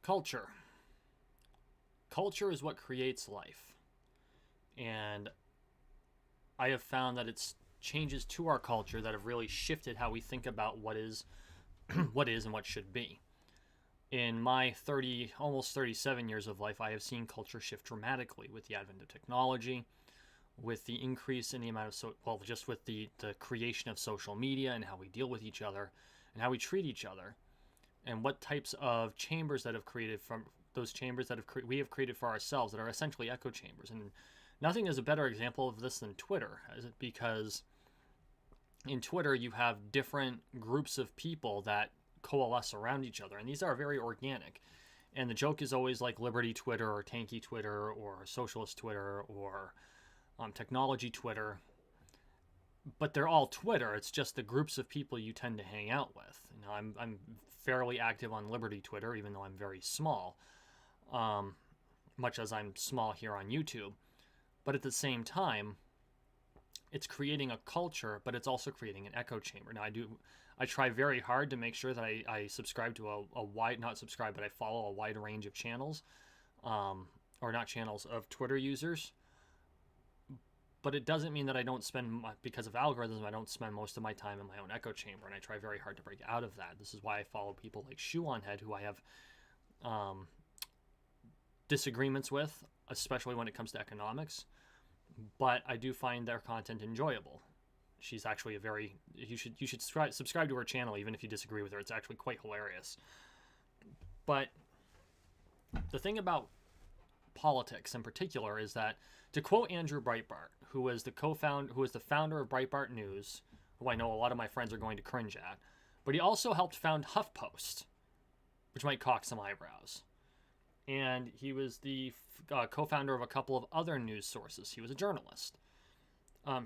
Culture. Culture is what creates life. And I have found that it's changes to our culture that have really shifted how we think about what is what is and what should be. In my almost 37 years of life, I have seen culture shift dramatically with the advent of technology, with the increase in the amount of just with the creation of social media and how we deal with each other and how we treat each other, and what types of chambers that have created from those chambers that we have created for ourselves that are essentially echo chambers. And nothing is a better example of this than Twitter, because in Twitter you have different groups of people that coalesce around each other, and these are very organic. And the joke is always like Liberty Twitter or Tanky Twitter or Socialist Twitter or Technology Twitter, but they're all Twitter. It's just the groups of people you tend to hang out with. Now, I'm fairly active on Liberty Twitter, even though I'm very small, much as I'm small here on YouTube. But at the same time, it's creating a culture, but it's also creating an echo chamber. Now, I try very hard to make sure that I subscribe to not subscribe, but I follow a wide range of channels, or not channels, of Twitter users. But it doesn't mean that I don't because of algorithms, I don't spend most of my time in my own echo chamber, and I try very hard to break out of that. This is why I follow people like Shoe on Head, who I have disagreements with, especially when it comes to economics. But I do find their content enjoyable. She's actually you should subscribe to her channel even if you disagree with her. It's actually quite hilarious. But the thing about politics in particular is that, to quote Andrew Breitbart, who was the founder of Breitbart News, who I know a lot of my friends are going to cringe at, but he also helped found HuffPost, which might cock some eyebrows. And he was the co-founder of a couple of other news sources. He was a journalist.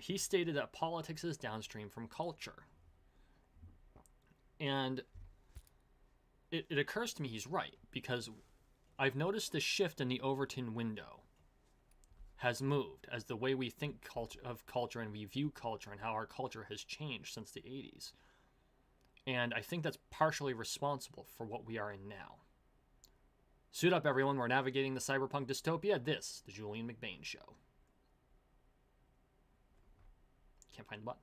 He stated that politics is downstream from culture. And it occurs to me he's right, because I've noticed the shift in the Overton window has moved as the way we think of culture and we view culture and how our culture has changed since the 80s. And I think that's partially responsible for what we are in now. Suit up, everyone. We're navigating the cyberpunk dystopia. This, the Julien McBain Show. Can't find the button.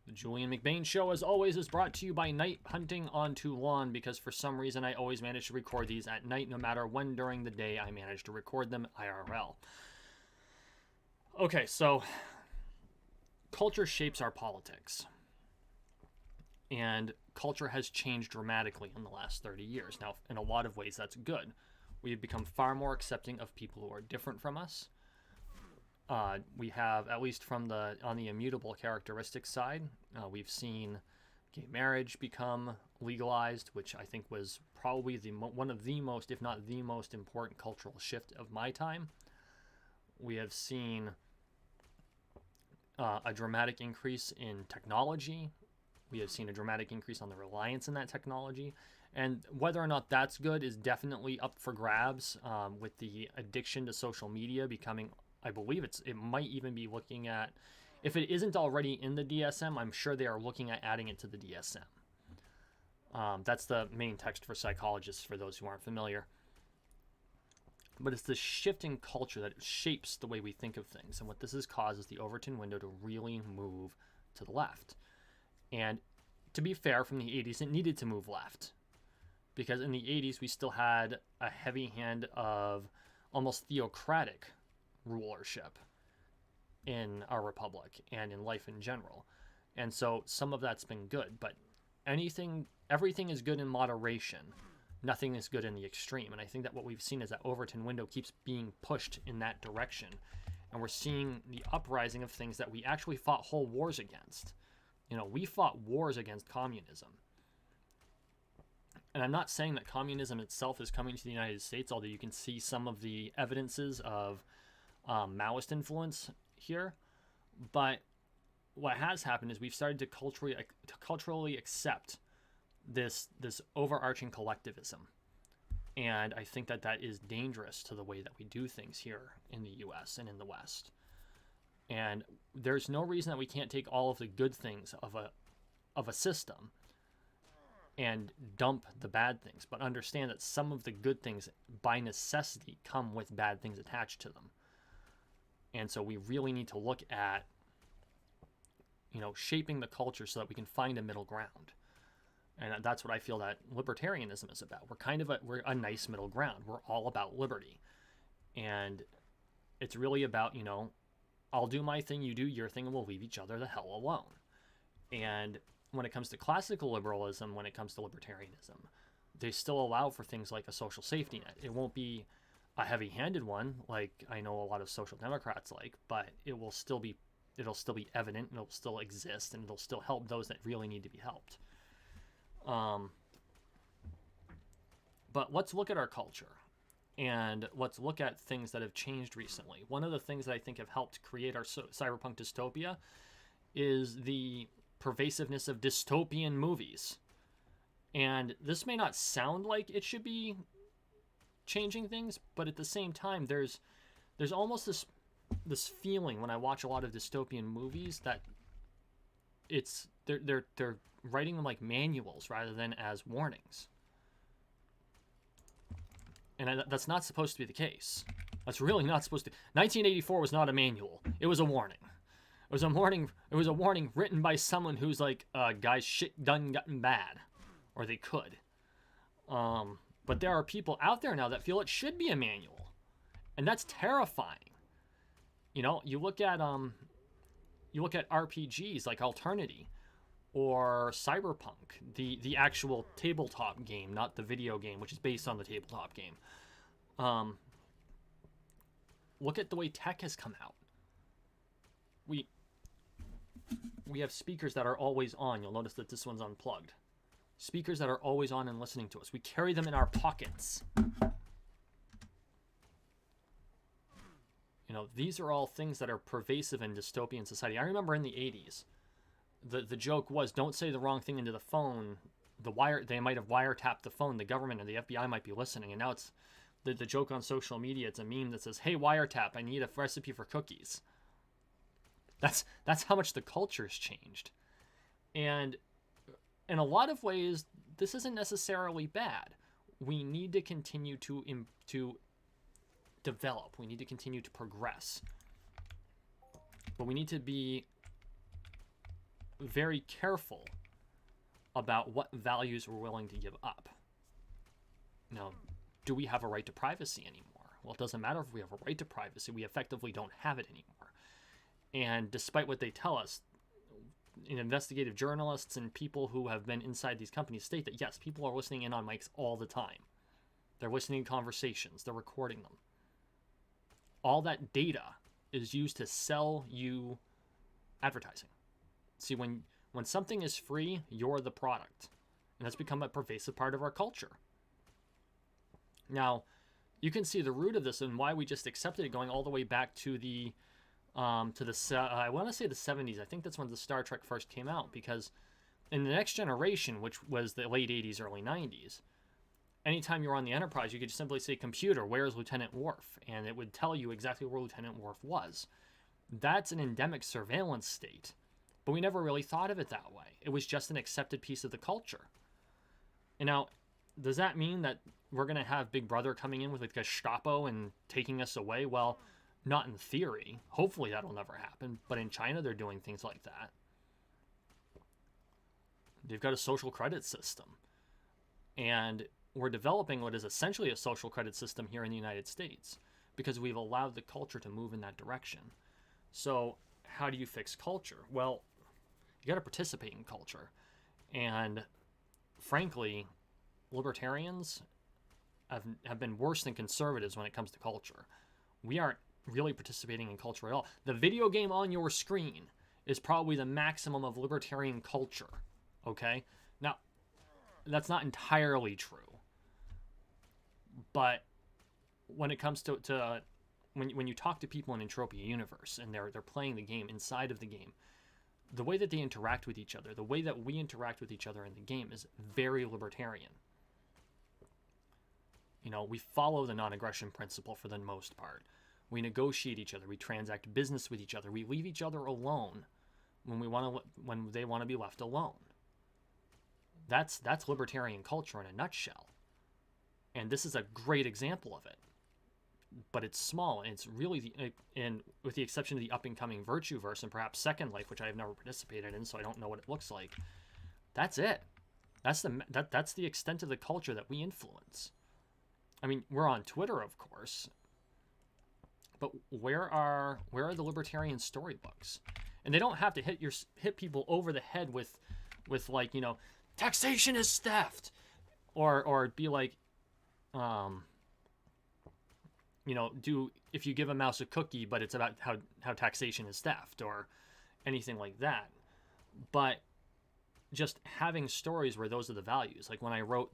The Julien McBain Show, as always, is brought to you by Night Hunting on Toulon, because for some reason I always manage to record these at night, no matter when during the day I manage to record them IRL. Okay, so culture shapes our politics. And culture has changed dramatically in the last 30 years. Now, in a lot of ways, that's good. We have become far more accepting of people who are different from us. We have, at least on the immutable characteristics side, we've seen gay marriage become legalized, which I think was probably one of the most, if not the most important cultural shift of my time. We have seen a dramatic increase in technology. We have seen a dramatic increase on the reliance in that technology. And whether or not that's good is definitely up for grabs, with the addiction to social media becoming, I believe it might even be looking at, if it isn't already in the DSM, I'm sure they are looking at adding it to the DSM. That's the main text for psychologists, for those who aren't familiar. But it's the shift in culture that shapes the way we think of things. And what this has caused is the Overton window to really move to the left. And to be fair, from the 80s, it needed to move left. Because in the 80s, we still had a heavy hand of almost theocratic rulership in our republic and in life in general. And so some of that's been good. But everything is good in moderation. Nothing is good in the extreme. And I think that what we've seen is that Overton window keeps being pushed in that direction. And we're seeing the uprising of things that we actually fought whole wars against. We fought wars against communism. And I'm not saying that communism itself is coming to the United States, although you can see some of the evidences of Maoist influence here. But what has happened is we've started to culturally accept this overarching collectivism. And I think that that is dangerous to the way that we do things here in the US and in the West. And there's no reason that we can't take all of the good things of a system and dump the bad things, but understand that some of the good things by necessity come with bad things attached to them. And so we really need to look at, shaping the culture so that we can find a middle ground. And that's what I feel that libertarianism is about. We're a nice middle ground. We're all about liberty. And it's really about, I'll do my thing, you do your thing, and we'll leave each other the hell alone. And when it comes to classical liberalism, when it comes to libertarianism, they still allow for things like a social safety net. It won't be a heavy-handed one like I know a lot of social democrats like, but it'll still be evident, and it'll still exist, and it'll still help those that really need to be helped. But let's look at our culture, and let's look at things that have changed recently. One of the things that I think have helped create our cyberpunk dystopia is the pervasiveness of dystopian movies. And this may not sound like it should be changing things, but at the same time, there's almost this feeling when I watch a lot of dystopian movies that they're writing them like manuals rather than as warnings. And that's not supposed to be the case. That's really not supposed to. 1984 was not a manual. It was a warning. It was a warning written by someone who's like, guys, shit done gotten bad, or they could. But there are people out there now that feel it should be a manual, and that's terrifying. You look at RPGs like Alternity or Cyberpunk, the actual tabletop game, not the video game, which is based on the tabletop game. Look at the way tech has come out. We have speakers that are always on. You'll notice that this one's unplugged. Speakers that are always on and listening to us. We carry them in our pockets. These are all things that are pervasive in dystopian society. I remember in the 80s, the joke was, don't say the wrong thing into the phone. They might have wiretapped the phone. The government or the FBI might be listening. And now it's the joke on social media. It's a meme that says, hey, wiretap, I need a recipe for cookies. That's how much the culture's changed. And in a lot of ways, this isn't necessarily bad. We need to continue to develop. We need to continue to progress. But we need to be very careful about what values we're willing to give up. Now, do we have a right to privacy anymore? Well, it doesn't matter if we have a right to privacy. We effectively don't have it anymore. And despite what they tell us, investigative journalists and people who have been inside these companies state that, yes, people are listening in on mics all the time. They're listening to conversations. They're recording them. All that data is used to sell you advertising. See, when something is free, you're the product. And that's become a pervasive part of our culture. Now, you can see the root of this and why we just accepted it going all the way back to I want to say the 70s. I think that's when the Star Trek first came out, because in the Next Generation, which was the late 80s, early 90s, anytime you're on the Enterprise, you could just simply say, computer, where's Lieutenant Worf? And it would tell you exactly where Lieutenant Worf was. That's an endemic surveillance state. But we never really thought of it that way. It was just an accepted piece of the culture. And now, does that mean that we're going to have Big Brother coming in with a Gestapo and taking us away? Well, not in theory. Hopefully that'll never happen. But in China, they're doing things like that. They've got a social credit system. And we're developing what is essentially a social credit system here in the United States because we've allowed the culture to move in that direction. So how do you fix culture? Well, you got to participate in culture. And frankly, libertarians have been worse than conservatives when it comes to culture. We aren't really participating in culture at all. The video game on your screen is probably the maximum of libertarian culture. Okay? Now, that's not entirely true. But when it comes to when you talk to people in Entropia Universe and they're playing the game inside of the game, the way that they interact with each other, the way that we interact with each other in the game is very libertarian. We follow the non-aggression principle for the most part. We negotiate each other. We transact business with each other. We leave each other alone when they want to be left alone. That's libertarian culture in a nutshell. And this is a great example of it. But it's small, and it's really, and with the exception of the up-and-coming Virtue Verse and perhaps Second Life, which I have never participated in, so I don't know what it looks like. That's it. That's the extent of the culture that we influence. I mean, we're on Twitter, of course, but where are the libertarian storybooks? And they don't have to hit people over the head with like, taxation is theft, or be like, do if you give a mouse a cookie, but it's about how taxation is theft or anything like that. But just having stories where those are the values. Like when I wrote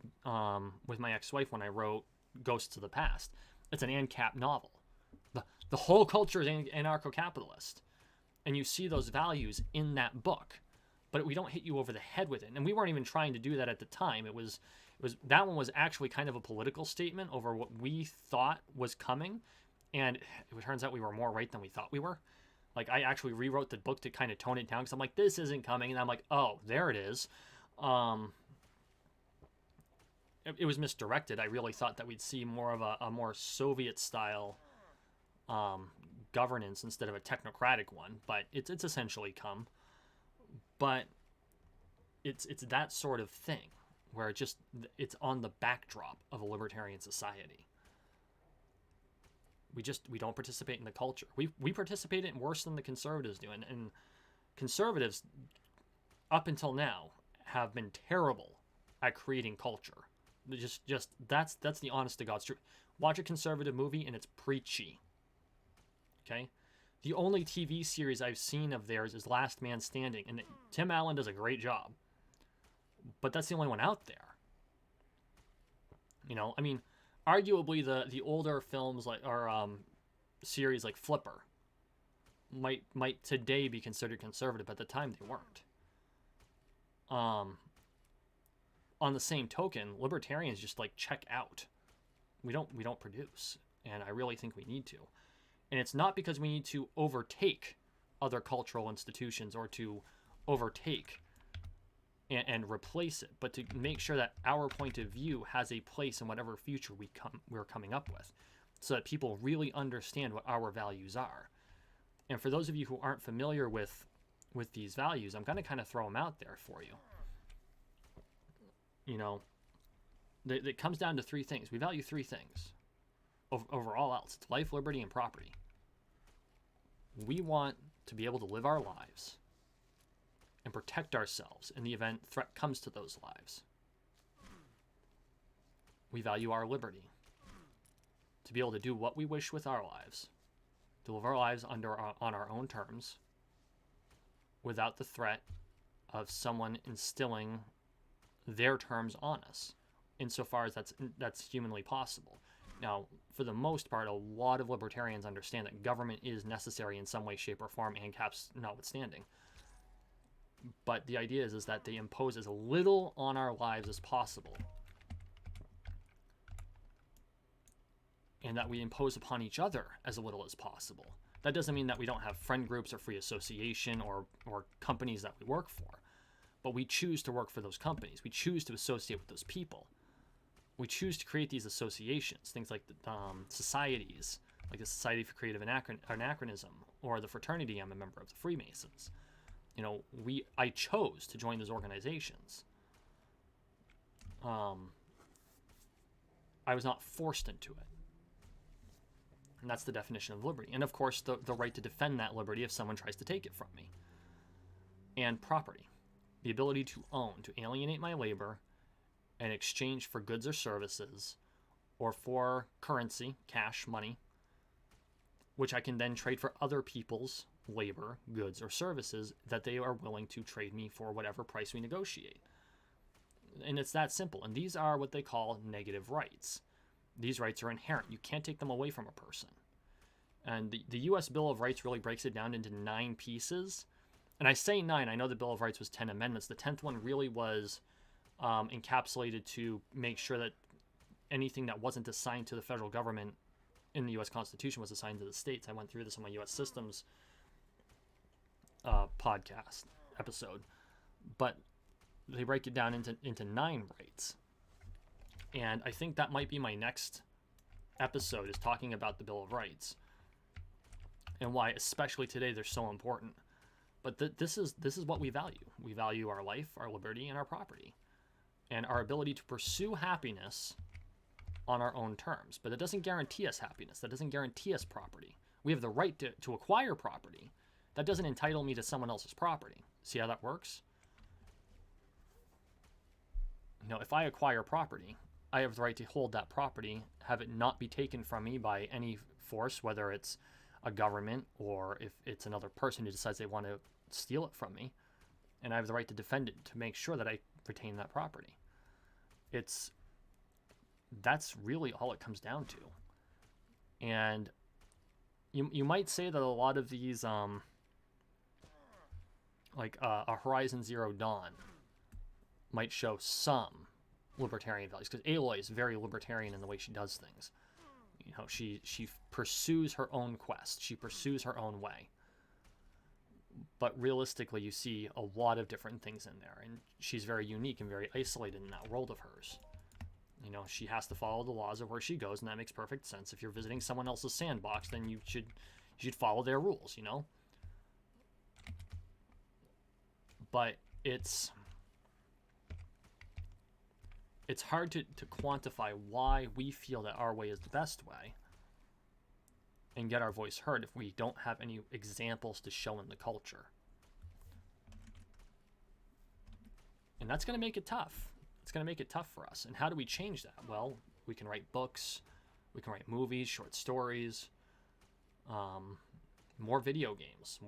with my ex-wife, when I wrote Ghosts of the Past, it's an ANCAP novel. The whole culture is anarcho-capitalist. And you see those values in that book, but we don't hit you over the head with it. And we weren't even trying to do that at the time. It was that one was actually kind of a political statement over what we thought was coming. And it turns out we were more right than we thought we were. Like, I actually rewrote the book to kind of tone it down because I'm like, this isn't coming. And I'm like, oh, there it is. It was misdirected. I really thought that we'd see more of a more Soviet-style governance instead of a technocratic one. But it's essentially come. But it's that sort of thing where it's on the backdrop of a libertarian society. We don't participate in the culture. We participate in it worse than the conservatives do. And conservatives, up until now, have been terrible at creating culture. That's the honest to God's truth. Watch a conservative movie and it's preachy. Okay? The only TV series I've seen of theirs is Last Man Standing, and Tim Allen does a great job. But that's the only one out there. I mean, arguably the older films series like Flipper might today be considered conservative, but at the time they weren't. On the same token, libertarians just like check out. We don't produce, and I really think we need to. And it's not because we need to overtake other cultural institutions or to overtake and replace it, but to make sure that our point of view has a place in whatever future we're coming up with, so that people really understand what our values are. And for those of you who aren't familiar with these values, I'm going to kind of throw them out there for you. It comes down to three things. We value three things over all else. It's life, liberty, and property. We want to be able to live our lives and protect ourselves in the event threat comes to those lives. We value our liberty to be able to do what we wish with our lives, to live our lives on our own terms without the threat of someone instilling their terms on us, insofar as that's humanly possible. Now, for the most part, a lot of libertarians understand that government is necessary in some way, shape, or form, ANCAPs notwithstanding. But the idea is that they impose as little on our lives as possible, and that we impose upon each other as little as possible. That doesn't mean that we don't have friend groups or free association or companies that we work for, but we choose to work for those companies. We choose to associate with those people. We choose to create these associations, things like societies, like the Society for Creative Anachronism, or the fraternity I'm a member of, the Freemasons. I chose to join those organizations. I was not forced into it. And that's the definition of liberty. And of course, the right to defend that liberty if someone tries to take it from me. And property. The ability to own, to alienate my labor in exchange for goods or services, or for currency, cash, money, which I can then trade for other people's labor, goods, or services that they are willing to trade me for whatever price we negotiate. And it's that simple. And these are what they call negative rights. These rights are inherent. You can't take them away from a person. And the U.S. Bill of Rights really breaks it down into 9 pieces. And I say 9. I know the Bill of Rights was 10 amendments. The 10th one really was encapsulated to make sure that anything that wasn't assigned to the federal government in the U.S. Constitution was assigned to the states. I went through this on my U.S. Systems podcast episode, but they break it down into 9 rights. And I think that might be my next episode, is talking about the Bill of Rights and why, especially today, they're so important. But this is what we value. We value our life, our liberty, and our property, and our ability to pursue happiness on our own terms. But it doesn't guarantee us happiness. That doesn't guarantee us property. We have the right to acquire property. That doesn't entitle me to someone else's property. See how that works? You know, if I acquire property, I have the right to hold that property, have it not be taken from me by any force, whether it's a government or if it's another person who decides they want to steal it from me. And I have the right to defend it, to make sure that I retain that property. That's really all it comes down to. And you might say that a lot of these, like a Horizon Zero Dawn, might show some libertarian values, because Aloy is very libertarian in the way she does things. You know, she pursues her own quest. She pursues her own way. But realistically, you see a lot of different things in there, and she's very unique and very isolated in that world of hers. You know, she has to follow the laws of where she goes, and that makes perfect sense. If you're visiting someone else's sandbox, then you should follow their rules, you know? But it's hard to quantify why we feel that our way is the best way and get our voice heard if we don't have any examples to show in the culture. And that's going to make it tough. It's going to make it tough for us. And how do we change that? Well, we can write books, we can write movies, short stories, more video games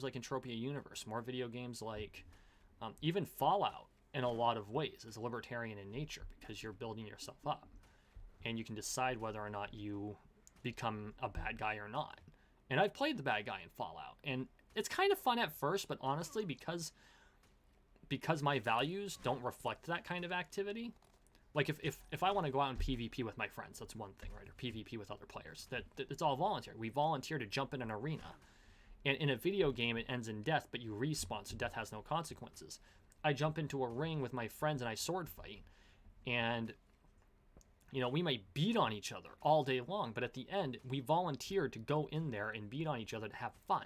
like Entropia Universe, more video games like even Fallout in a lot of ways is libertarian in nature, because you're building yourself up and you can decide whether or not you become a bad guy or not. And I've played the bad guy in Fallout, and it's kind of fun at first, but honestly, because my values don't reflect that kind of activity, like if I want to go out and PvP with my friends, that's one thing, right? Or PvP with other players, that it's all voluntary. We volunteer to jump in an arena. And in a video game, it ends in death, but you respawn, so death has no consequences. I jump into a ring with my friends and I sword fight, and you know, we might beat on each other all day long, but at the end, we volunteered to go in there and beat on each other to have fun.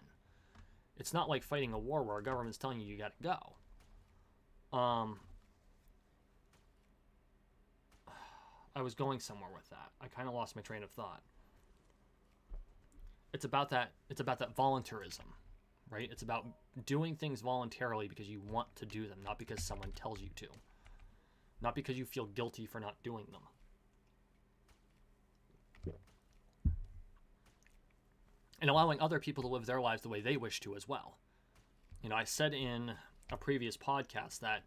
It's not like fighting a war where a government's telling you gotta go. I was going somewhere with that. I kind of lost my train of thought. It's about that voluntarism, right? It's about doing things voluntarily because you want to do them, not because someone tells you to. Not because you feel guilty for not doing them. And allowing other people to live their lives the way they wish to as well. You know, I said in a previous podcast that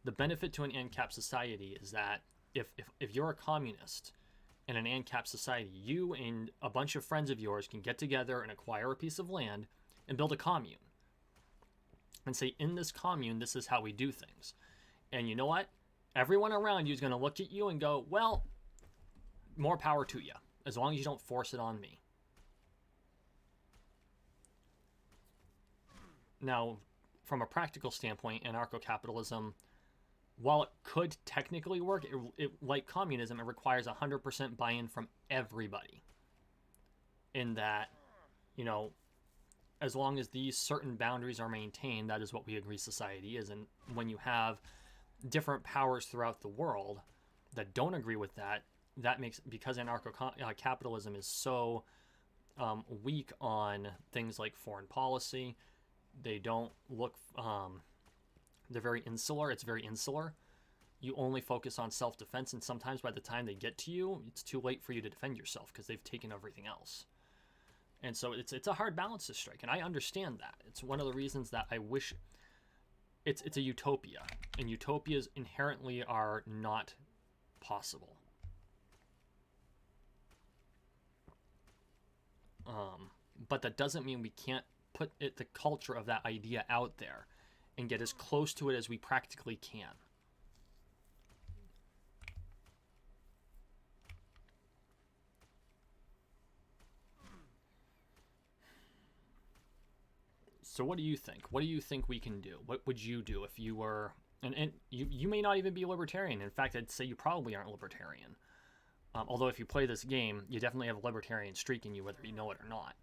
the benefit to an ANCAP society is that if you're a communist in an ANCAP society, you and a bunch of friends of yours can get together and acquire a piece of land and build a commune. And say, in this commune, this is how we do things. And you know what? Everyone around you is going to look at you and go, well, more power to you, as long as you don't force it on me. Now, from a practical standpoint, anarcho-capitalism, while it could technically work, it like communism, it requires 100% buy-in from everybody. In that, you know, as long as these certain boundaries are maintained, that is what we agree society is. And when you have different powers throughout the world that don't agree with that, that makes, because anarcho-capitalism is so weak on things like foreign policy, they don't look, they're very insular. It's very insular. You only focus on self-defense, and sometimes by the time they get to you, it's too late for you to defend yourself because they've taken everything else. And so it's a hard balance to strike, and I understand that. It's one of the reasons that I wish it's a utopia, and utopias inherently are not possible. But that doesn't mean we can't put the culture of that idea out there and get as close to it as we practically can. So what do you think? What do you think we can do? What would you do if you were, and you may not even be a libertarian. In fact, I'd say you probably aren't libertarian. Although if you play this game, you definitely have a libertarian streak in you, whether you know it or not.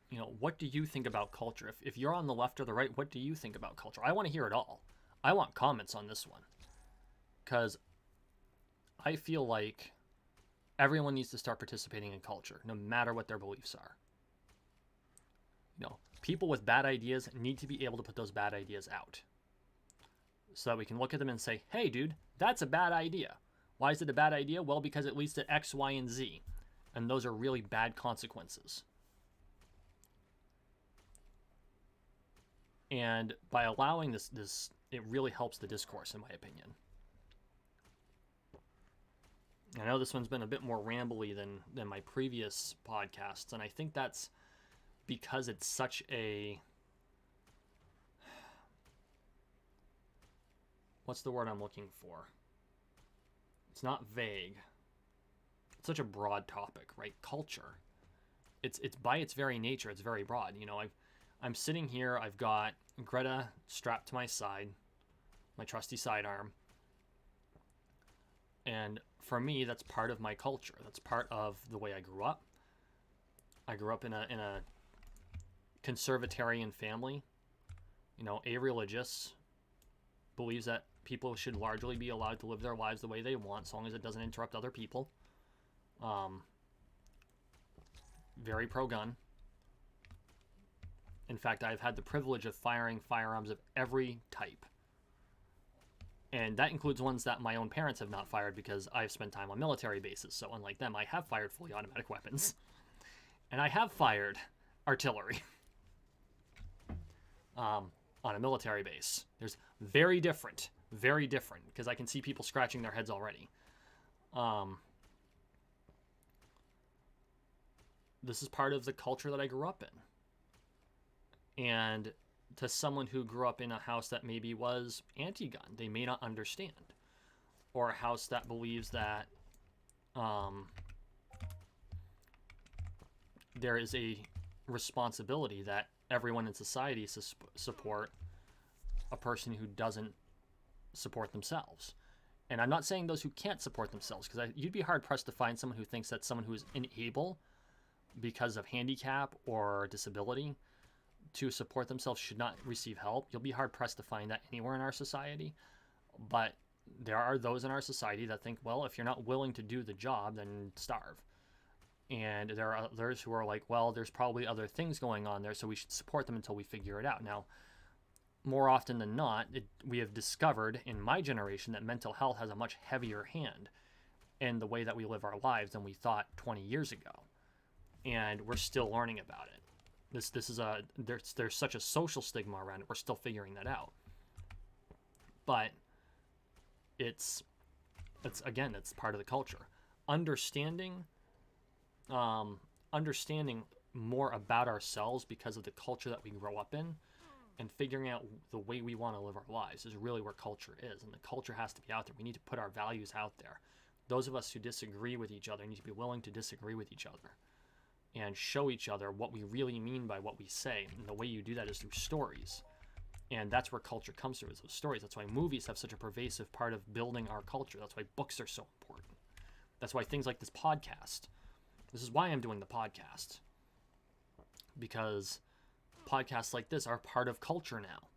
You know, what do you think about culture? If you're on the left or the right, what do you think about culture? I want to hear it all. I want comments on this one. Because I feel like everyone needs to start participating in culture, no matter what their beliefs are. You know, people with bad ideas need to be able to put those bad ideas out. So that we can look at them and say, hey, dude, that's a bad idea. Why is it a bad idea? Well, because it leads to X, Y, and Z. And those are really bad consequences. And by allowing this, it really helps the discourse, in my opinion. I know this one's been a bit more rambly than my previous podcasts, and I think that's because it's such a... What's the word I'm looking for? It's not vague. It's such a broad topic, right? Culture. It's by its very nature, it's very broad. You know, I'm sitting here, I've got Greta strapped to my side, my trusty sidearm. And for me, that's part of my culture. That's part of the way I grew up. I grew up in a conservatarian family. You know, a-religious, believes that people should largely be allowed to live their lives the way they want, as long as it doesn't interrupt other people. Very pro-gun. In fact, I've had the privilege of firing firearms of every type. And that includes ones that my own parents have not fired because I've spent time on military bases. So unlike them, I have fired fully automatic weapons. And I have fired artillery on a military base. There's very different, because I can see people scratching their heads already. This is part of the culture that I grew up in. And to someone who grew up in a house that maybe was anti-gun, they may not understand. Or a house that believes that there is a responsibility that everyone in society support a person who doesn't support themselves. And I'm not saying those who can't support themselves, because you'd be hard-pressed to find someone who thinks that someone who is unable because of handicap or disability to support themselves should not receive help. You'll be hard-pressed to find that anywhere in our society. But there are those in our society that think, well, if you're not willing to do the job, then starve. And there are others who are like, well, there's probably other things going on there, so we should support them until we figure it out. Now, more often than not, we have discovered in my generation that mental health has a much heavier hand in the way that we live our lives than we thought 20 years ago. And we're still learning about it. This is there's such a social stigma around it. We're still figuring that out. But it's again, it's part of the culture. Understanding more about ourselves because of the culture that we grow up in, and figuring out the way we want to live our lives is really where culture is. And the culture has to be out there. We need to put our values out there. Those of us who disagree with each other need to be willing to disagree with each other and show each other what we really mean by what we say. And the way you do that is through stories. And that's where culture comes through, is those stories. That's why movies have such a pervasive part of building our culture. That's why books are so important. That's why things like this podcast. This is why I'm doing the podcast. Because podcasts like this are part of culture now.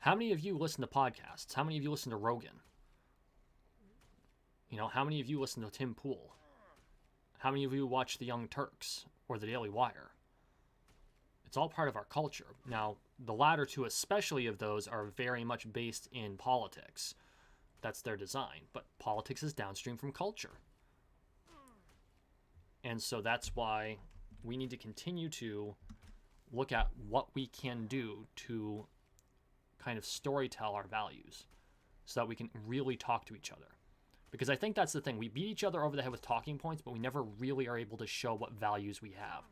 How many of you listen to podcasts? How many of you listen to Rogan? You know, how many of you listen to Tim Pool? How many of you watch The Young Turks or The Daily Wire? It's all part of our culture. Now, the latter two, especially of those, are very much based in politics. That's their design. But politics is downstream from culture. And so that's why we need to continue to look at what we can do to kind of storytell our values so that we can really talk to each other. Because I think that's the thing. We beat each other over the head with talking points, but we never really are able to show what values we have.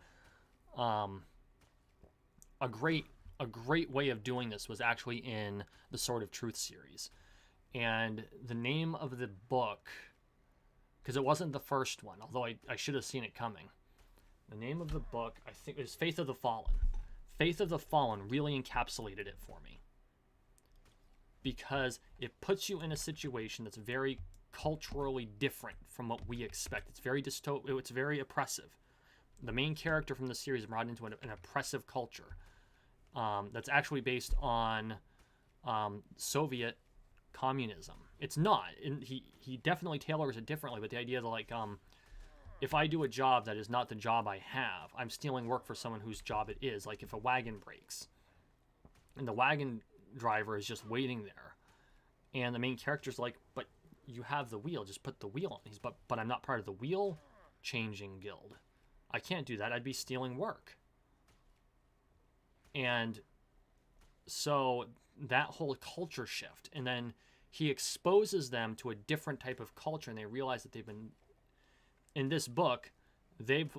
A great way of doing this was actually in the Sword of Truth series. And the name of the book, because it wasn't the first one, although I should have seen it coming. The name of the book, I think, is Faith of the Fallen. Faith of the Fallen really encapsulated it for me, because it puts you in a situation that's very culturally different from what we expect. It's very it's very oppressive. The main character from the series is brought into an oppressive culture that's actually based on Soviet communism. It's not. He definitely tailors it differently, but the idea that, like, if I do a job that is not the job I have, I'm stealing work for someone whose job it is. Like, if a wagon breaks and the wagon driver is just waiting there, and the main character's like, but you have the wheel, just put the wheel on. He's, but I'm not part of the wheel changing guild. I can't do that. I'd be stealing work. And so that whole culture shift, and then he exposes them to a different type of culture, and they realize that they've been, in this book, they've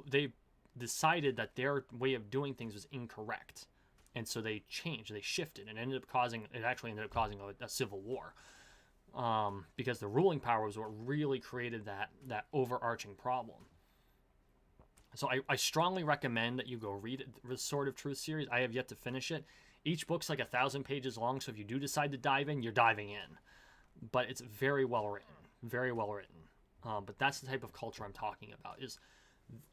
decided that their way of doing things was incorrect, and so they changed, they shifted, and it actually ended up causing a civil war, because the ruling power was what really created that overarching problem. So I strongly recommend that you go read the Sword of Truth series. I have yet to finish it. Each book's like 1,000 pages long, so if you do decide to dive in, you're diving in. But it's very well written, very well written. But that's the type of culture I'm talking about, is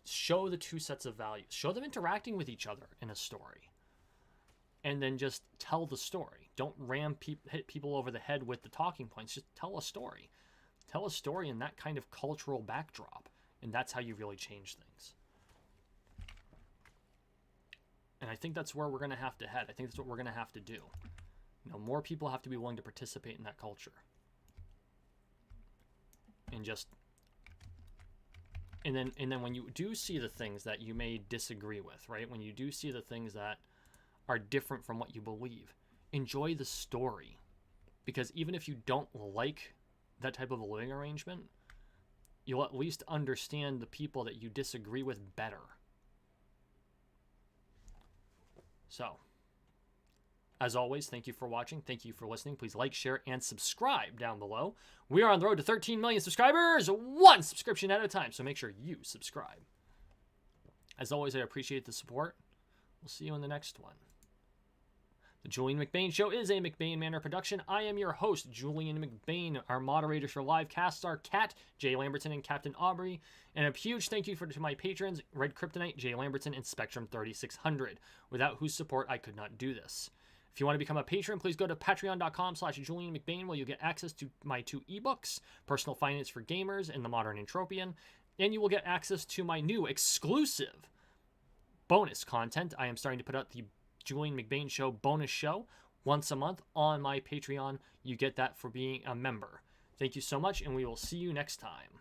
show the two sets of values. Show them interacting with each other in a story. And then just tell the story. Don't hit people over the head with the talking points. Just tell a story. Tell a story in that kind of cultural backdrop. And that's how you really change things. And I think that's where we're going to have to head. I think that's what we're going to have to do. You know, more people have to be willing to participate in that culture. And then when you do see the things that you may disagree with, right? When you do see the things that are different from what you believe, enjoy the story. Because even if you don't like that type of a living arrangement, you'll at least understand the people that you disagree with better. So, as always, thank you for watching. Thank you for listening. Please like, share, and subscribe down below. We are on the road to 13 million subscribers, one subscription at a time. So make sure you subscribe. As always, I appreciate the support. We'll see you in the next one. The Julien McBain Show is a McBain Manor production. I am your host, Julien McBain. Our moderators for live casts are Kat, Jay Lamberton, and Captain Aubrey. And a huge thank you to my patrons, Red Kryptonite, Jay Lamberton, and Spectrum 3600, without whose support I could not do this. If you want to become a patron, please go to patreon.com/JulienMcBain, where you get access to my 2 ebooks, Personal Finance for Gamers and The Modern Entropian, and you will get access to my new exclusive bonus content. I am starting to put out the Julien McBain Show bonus show once a month on my Patreon. You get that for being a member. Thank you so much, and we will see you next time.